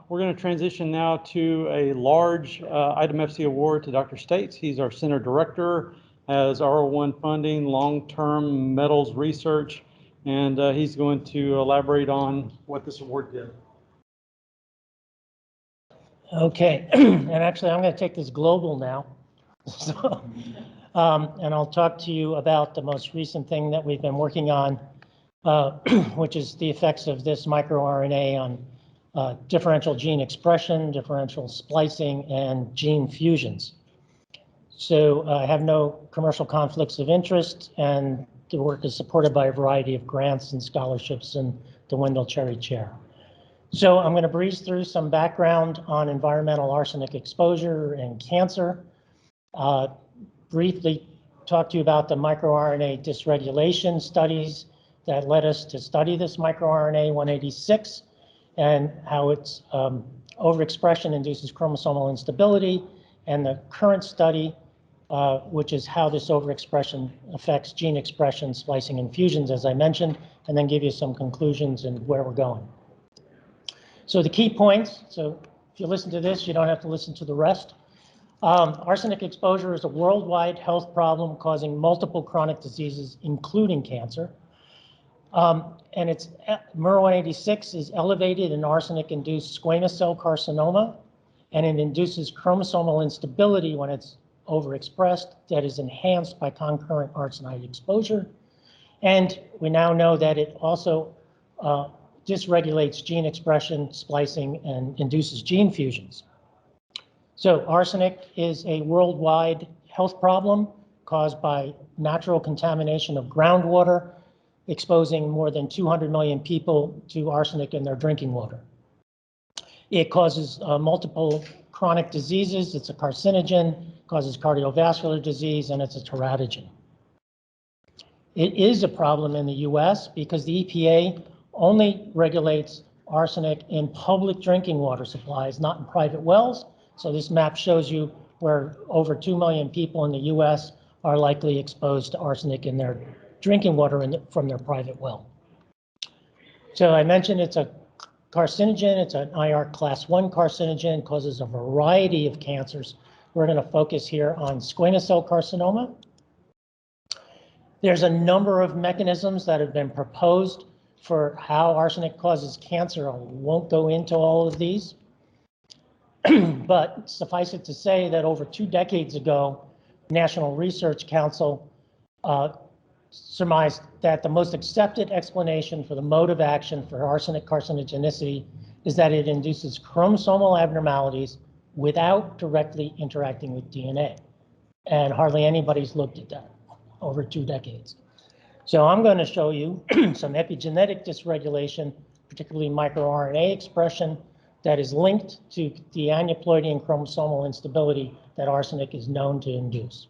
We're going to transition now to a large ITEMFC award to Dr. States. He's our center director, has R01 funding, long-term metals research, and he's going to elaborate on what this award did. Okay, and actually I'm going to take this global now. So, and I'll talk to you about the most recent thing that we've been working on, which is the effects of this microRNA on differential gene expression, differential splicing, and gene fusions. So I have no commercial conflicts of interest, and the work is supported by a variety of grants and scholarships and the Wendell Cherry Chair. So I'm going to breeze through some background on environmental arsenic exposure and cancer. Briefly talk to you about the microRNA dysregulation studies that led us to study this microRNA 186 and how its overexpression induces chromosomal instability, and the current study, which is how this overexpression affects gene expression, splicing, and fusions, as I mentioned, and then give you some conclusions and where we're going. So the key points, so if you listen to this, you don't have to listen to the rest. Arsenic exposure is a worldwide health problem causing multiple chronic diseases, including cancer. And it's mR186 is elevated in arsenic-induced squamous cell carcinoma, and it induces chromosomal instability when it's overexpressed that is enhanced by concurrent arsenide exposure. And we now know that it also dysregulates gene expression, splicing, and induces gene fusions. So arsenic is a worldwide health problem caused by natural contamination of groundwater, exposing more than 200 million people to arsenic in their drinking water. It causes multiple chronic diseases. It's a carcinogen, causes cardiovascular disease, and it's a teratogen. It is a problem in the US because the EPA only regulates arsenic in public drinking water supplies, not in private wells. So this map shows you where over 2 million people in the US are likely exposed to arsenic in their drinking water from their private well. So I mentioned it's a carcinogen, it's an IR class 1 carcinogen, causes a variety of cancers. We're going to focus here on squamous cell carcinoma. There's a number of mechanisms that have been proposed for how arsenic causes cancer. I won't go into all of these. But suffice it to say that over 2 decades ago, National Research Council surmised that the most accepted explanation for the mode of action for arsenic carcinogenicity is that it induces chromosomal abnormalities without directly interacting with DNA. And hardly anybody's looked at that over 2 decades. So I'm going to show you some epigenetic dysregulation, particularly microRNA expression, that is linked to the aneuploidy and chromosomal instability that arsenic is known to induce.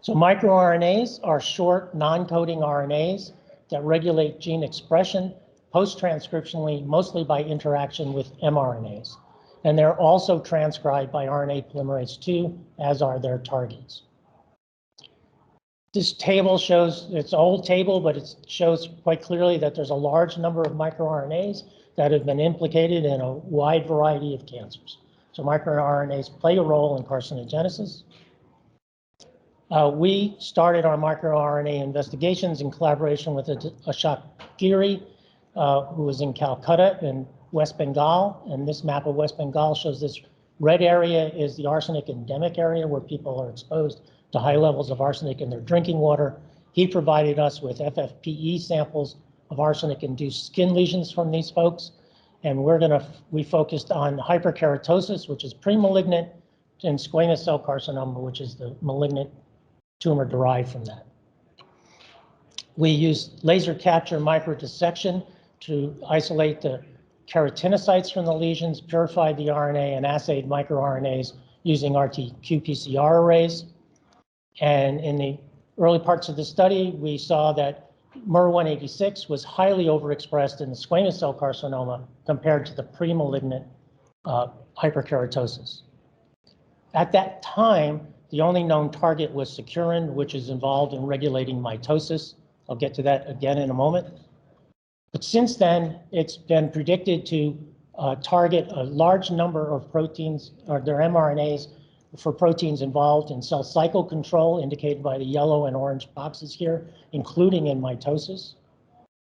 So microRNAs are short, non-coding RNAs that regulate gene expression post-transcriptionally, mostly by interaction with mRNAs. And they're also transcribed by RNA polymerase II, as are their targets. This table shows, it's an old table, but it shows quite clearly that there's a large number of microRNAs that have been implicated in a wide variety of cancers. So microRNAs play a role in carcinogenesis. We started our microRNA investigations in collaboration with Ashok Giri, who was in Calcutta in West Bengal. And this map of West Bengal shows this red area is the arsenic endemic area where people are exposed to high levels of arsenic in their drinking water. He provided us with FFPE samples of arsenic-induced skin lesions from these folks. And we focused on hyperkeratosis, which is pre-malignant, and squamous cell carcinoma, which is the malignant tumor derived from that. We used laser capture microdissection to isolate the keratinocytes from the lesions, purified the RNA, and assayed microRNAs using RT-qPCR arrays. And in the early parts of the study, we saw that mR186 was highly overexpressed in the squamous cell carcinoma compared to the pre-malignant hyperkeratosis. At that time, the only known target was securin, which is involved in regulating mitosis. I'll get to that again in a moment. But since then, it's been predicted to target a large number of proteins, or their mRNAs, for proteins involved in cell cycle control, indicated by the yellow and orange boxes here, including in mitosis.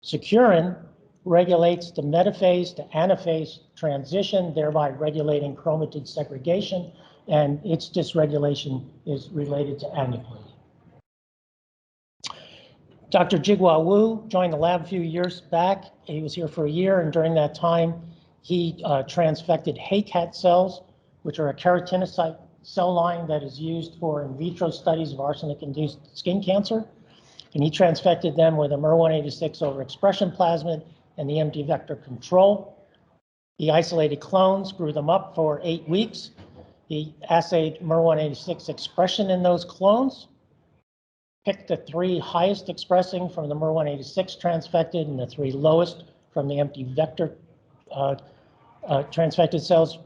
Securin regulates the metaphase to anaphase transition, thereby regulating chromatid segregation, and its dysregulation is related to aneuploidy. Dr. Jigwa Wu joined the lab a few years back. He was here for a year, and during that time, he transfected HACAT cells, which are a keratinocyte cell line that is used for in vitro studies of arsenic-induced skin cancer. And he transfected them with a mR186 overexpression plasmid and the empty vector control. He isolated clones, grew them up for 8 weeks. He assayed mR186 expression in those clones, picked the 3 highest expressing from the mR186 transfected and the 3 lowest from the empty vector transfected cells.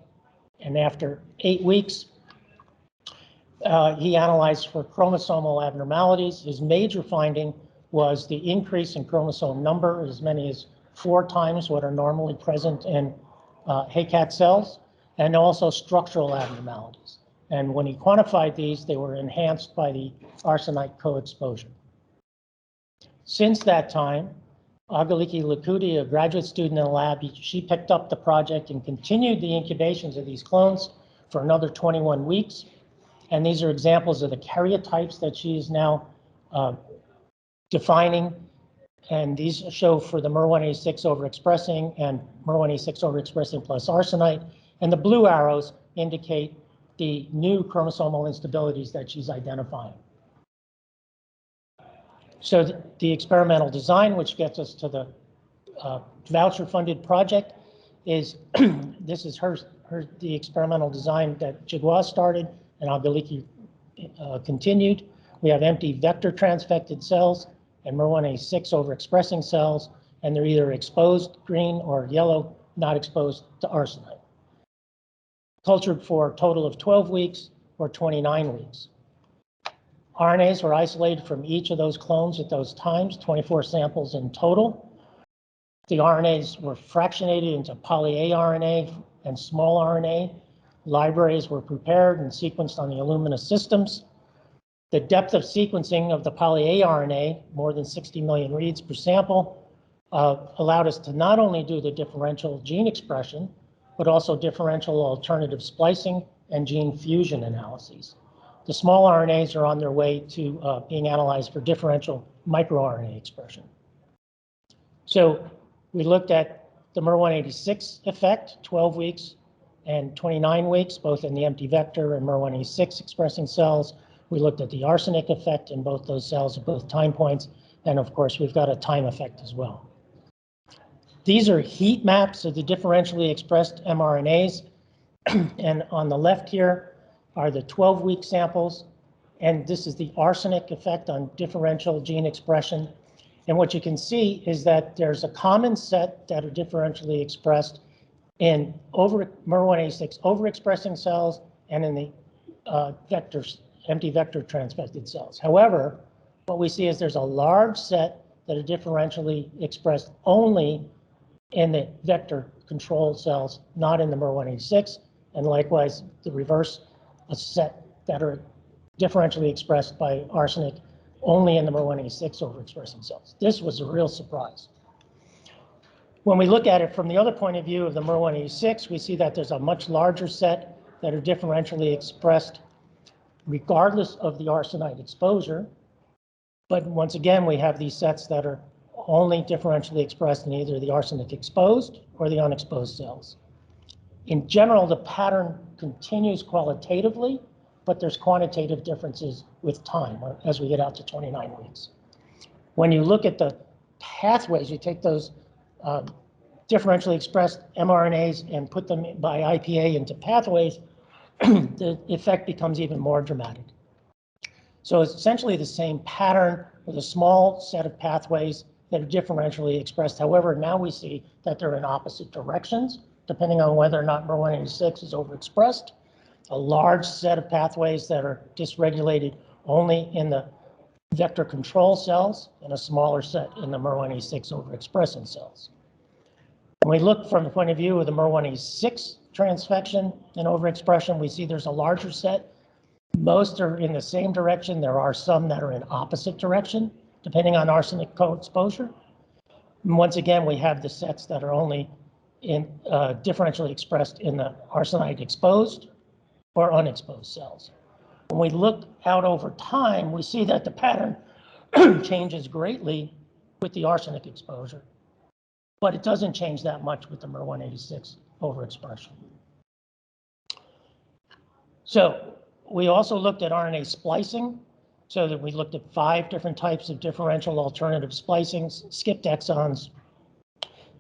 And after 8 weeks, he analyzed for chromosomal abnormalities. His major finding was the increase in chromosome number, as many as 4 times what are normally present in HACAT cells, and also structural abnormalities. And when he quantified these, they were enhanced by the arsenite co-exposure. Since that time, Agaliki Lucuti, a graduate student in the lab, she picked up the project and continued the incubations of these clones for another 21 weeks. And these are examples of the karyotypes that she is now defining. And these show for the mR186 overexpressing and mR186 overexpressing plus arsenite. And the blue arrows indicate the new chromosomal instabilities that she's identifying. So the experimental design, which gets us to the voucher-funded project, is this is the experimental design that Jigwa started and Agaliki continued. We have empty vector transfected cells and mR186 overexpressing cells, and they're either exposed green or yellow, not exposed to arsenite. Cultured for a total of 12 weeks or 29 weeks. RNAs were isolated from each of those clones at those times, 24 samples in total. The RNAs were fractionated into poly-A RNA and small RNA. Libraries were prepared and sequenced on the Illumina systems. The depth of sequencing of the poly-A RNA, more than 60 million reads per sample, allowed us to not only do the differential gene expression, but also differential alternative splicing and gene fusion analyses. The small RNAs are on their way to being analyzed for differential microRNA expression. So we looked at the mR186 effect, 12 weeks and 29 weeks, both in the empty vector and mR186 expressing cells. We looked at the arsenic effect in both those cells at both time points. And of course, we've got a time effect as well. These are heat maps of the differentially expressed mRNAs. And on the left here are the 12-week samples. And this is the arsenic effect on differential gene expression. And what you can see is that there's a common set that are differentially expressed in mR186 overexpressing cells and in the empty vector transfected cells. However, what we see is there's a large set that are differentially expressed only in the vector control cells, not in the mR186, and likewise the reverse, a set that are differentially expressed by arsenic only in the mR186 overexpressing cells. This was a real surprise. When we look at it from the other point of view of the mR186, we see that there's a much larger set that are differentially expressed regardless of the arsenite exposure. But once again, we have these sets that are only differentially expressed in either the arsenic exposed or the unexposed cells. In general, the pattern continues qualitatively, but there's quantitative differences with time as we get out to 29 weeks. When you look at the pathways, you take those differentially expressed mRNAs and put them by IPA into pathways, the effect becomes even more dramatic. So it's essentially the same pattern with a small set of pathways that are differentially expressed. However, now we see that they're in opposite directions, depending on whether or not mR186 is overexpressed. A large set of pathways that are dysregulated only in the vector control cells, and a smaller set in the mR186 overexpressing cells. When we look from the point of view of the mR186 transfection and overexpression, we see there's a larger set. Most are in the same direction. There are some that are in opposite direction, depending on arsenic co-exposure. And once again, we have the sets that are only in differentially expressed in the arsenite exposed or unexposed cells. When we look out over time, we see that the pattern changes greatly with the arsenic exposure, but it doesn't change that much with the mR186 overexpression. So we also looked at RNA splicing, so that we looked at 5 different types of differential alternative splicings: skipped exons,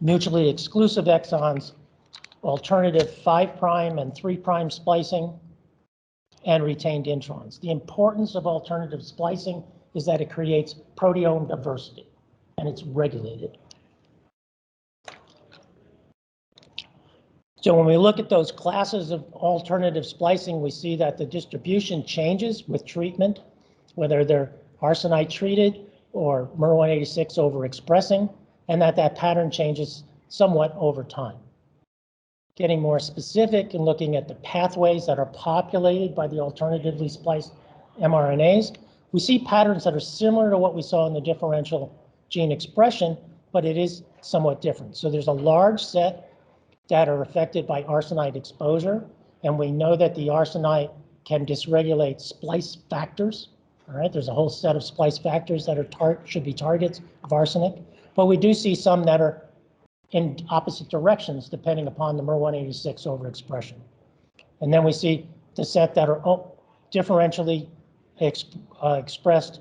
mutually exclusive exons, alternative 5' and 3' splicing, and retained introns. The importance of alternative splicing is that it creates proteome diversity, and it's regulated. So when we look at those classes of alternative splicing, we see that the distribution changes with treatment, whether they're arsenite treated or mR186 overexpressing, and that pattern changes somewhat over time. Getting more specific and looking at the pathways that are populated by the alternatively spliced mRNAs, we see patterns that are similar to what we saw in the differential gene expression, but it is somewhat different. So there's a large set that are affected by arsenite exposure, and we know that the arsenite can dysregulate splice factors. All right, there's a whole set of splice factors that are should be targets of arsenic, but we do see some that are in opposite directions depending upon the mR186 overexpression. And then we see the set that are differentially expressed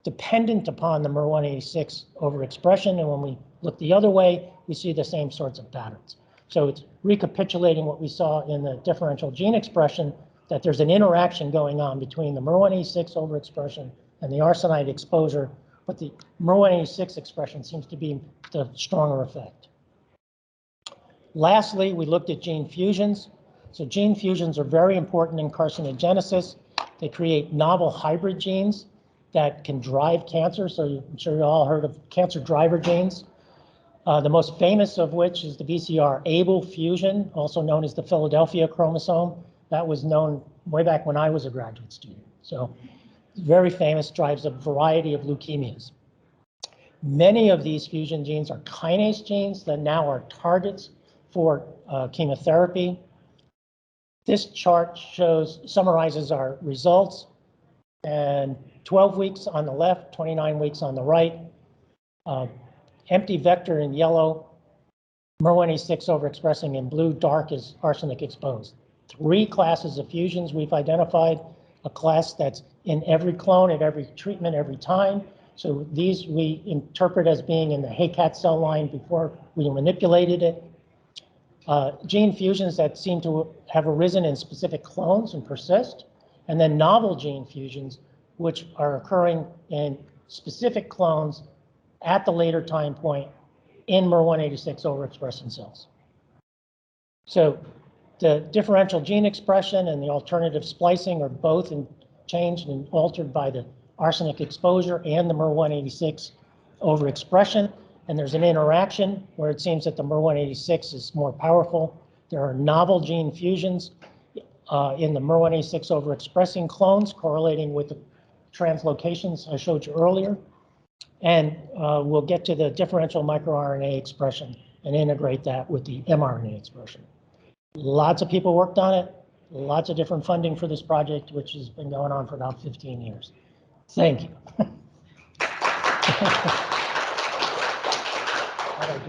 dependent upon the mR186 overexpression, and when we look the other way, we see the same sorts of patterns. So it's recapitulating what we saw in the differential gene expression, that there's an interaction going on between the mR186 overexpression and the arsenite exposure, but the mR186 expression seems to be the stronger effect. Lastly, we looked at gene fusions. So gene fusions are very important in carcinogenesis. They create novel hybrid genes that can drive cancer. So I'm sure you all heard of cancer driver genes. The most famous of which is the BCR-ABL fusion, also known as the Philadelphia chromosome. That was known way back when I was a graduate student. So very famous, drives a variety of leukemias. Many of these fusion genes are kinase genes that now are targets for chemotherapy. This chart summarizes our results, and 12 weeks on the left, 29 weeks on the right. Empty vector in yellow, mR186 overexpressing in blue, dark is arsenic exposed. 3 classes of fusions we've identified, a class that's in every clone at every treatment every time. So these we interpret as being in the HayCat cell line before we manipulated it. Gene fusions that seem to have arisen in specific clones and persist, and then novel gene fusions which are occurring in specific clones at the later time point in mR186 overexpressing cells. So the differential gene expression and the alternative splicing are both changed and altered by the arsenic exposure and the mR186 overexpression. And there's an interaction where it seems that the mR186 is more powerful. There are novel gene fusions in the mR186 overexpressing clones correlating with the translocations I showed you earlier. And we'll get to the differential microRNA expression and integrate that with the mRNA expression. Lots of people worked on it, lots of different funding for this project, which has been going on for about 15 years. Thank you.